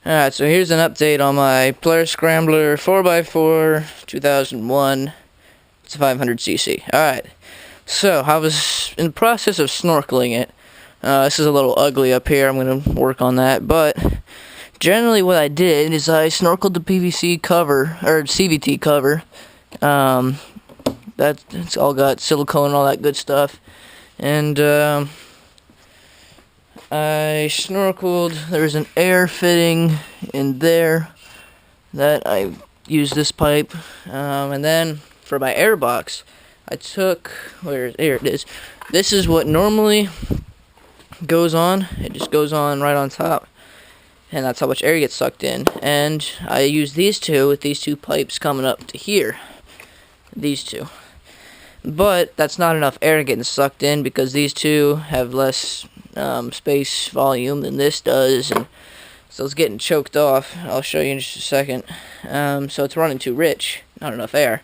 Alright, so here's an update on my Polaris Scrambler 4x4 2001. It's a 500cc. Alright, so I was in the process of snorkeling it. This is a little ugly up here. I'm going to work on that. But generally what I did is I snorkeled the PVC cover, or CVT cover. It's all got silicone and all that good stuff. And I snorkeled. There's an air fitting in there that I used this pipe, and then for my air box I took, here it is. This is what normally goes on. It just goes on right on top, and that's how much air gets sucked in. And I use these two with these two pipes coming up to here, these two. But that's not enough air getting sucked in because these two have less space volume than this does, and so it's getting choked off. I'll show you in just a second. So it's running too rich, not enough air.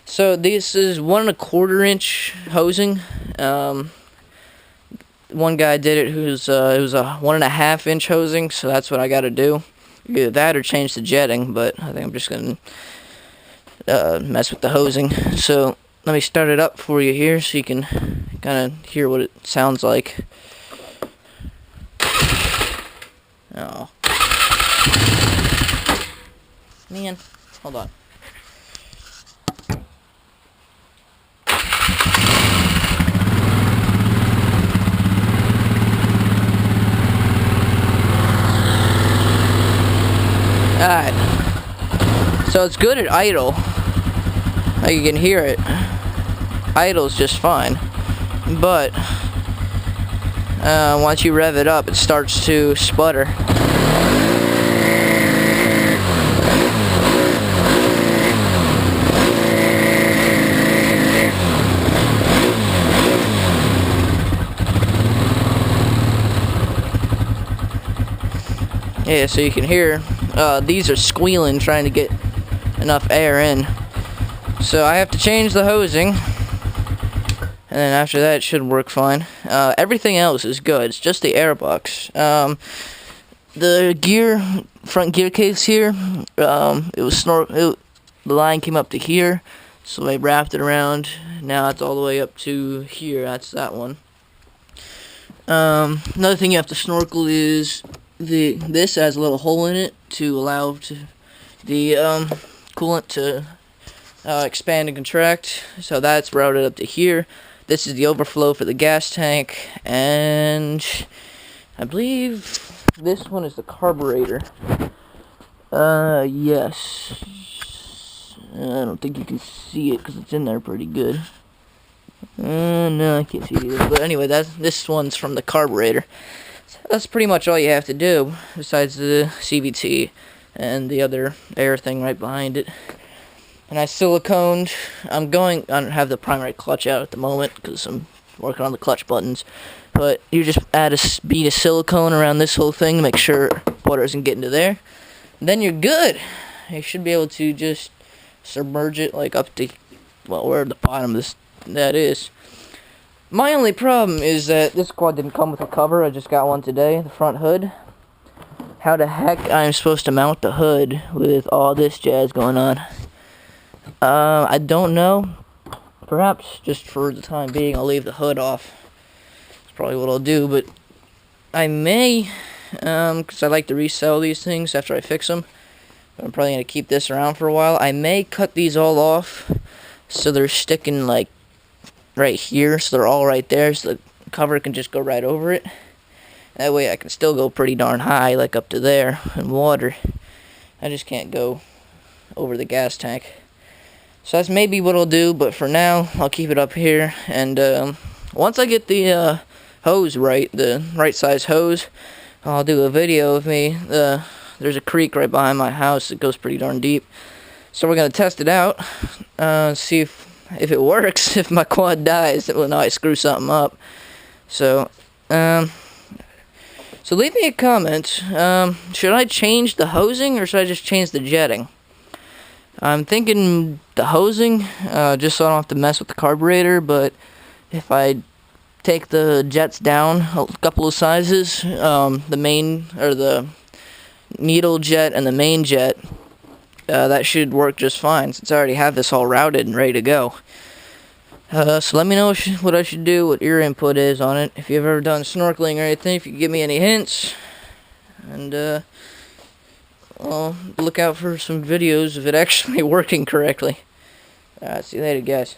So this is 1 1/4 inch hosing. One guy did it it was a 1 1/2 inch hosing, so that's what I got to do. Either that or change the jetting, but I think I'm just gonna mess with the hosing. So let me start it up for you here so you can kind of hear what it sounds like. Oh. Man, hold on. Alright. So it's good at idle. Like you can hear it. Idle's just fine. But once you rev it up, it starts to sputter. Yeah, so you can hear these are squealing trying to get enough air in. So I have to change the hosing, and then after that it should work fine. Everything else is good. It's just the air box. The front gear case here, the line came up to here, so I wrapped it around. Now it's all the way up to here. That's that one. Another thing you have to snorkel is this has a little hole in it to allow the coolant to expand and contract. So that's routed up to here. This is the overflow for the gas tank, and I believe this one is the carburetor. Yes. I don't think you can see it because it's in there pretty good. No, I can't see it either. But anyway, this one's from the carburetor. So that's pretty much all you have to do, besides the CVT and the other air thing right behind it. And I siliconed. I don't have the primary clutch out at the moment because I'm working on the clutch buttons. But you just add a bead of silicone around this whole thing to make sure water doesn't get into there. And then you're good. You should be able to just submerge it like up to, well, where the bottom of that is. My only problem is that this quad didn't come with a cover. I just got one today, the front hood. How the heck I'm supposed to mount the hood with all this jazz going on? I don't know. Perhaps just for the time being I'll leave the hood off. That's probably what I'll do, but I may, because I like to resell these things after I fix them. I'm probably going to keep this around for a while. I may cut these all off so they're sticking like right here, so they're all right there, so the cover can just go right over it. That way I can still go pretty darn high, like up to there in water. I just can't go over the gas tank. So that's maybe what I'll do, but for now I'll keep it up here. And once I get the hose right, the right size hose, I'll do a video of me. There's a creek right behind my house that goes pretty darn deep, so we're gonna test it out, see if it works. If my quad dies, well, no, I screw something up. So leave me a comment. Should I change the hosing or should I just change the jetting? I'm thinking the hosing, just so I don't have to mess with the carburetor, but if I take the jets down a couple of sizes, the main, or the needle jet and the main jet, that should work just fine since I already have this all routed and ready to go. So let me know what I should do, what your input is on it. If you've ever done snorkeling or anything, if you can give me any hints. And I'll look out for some videos of it actually working correctly. See you later, guys.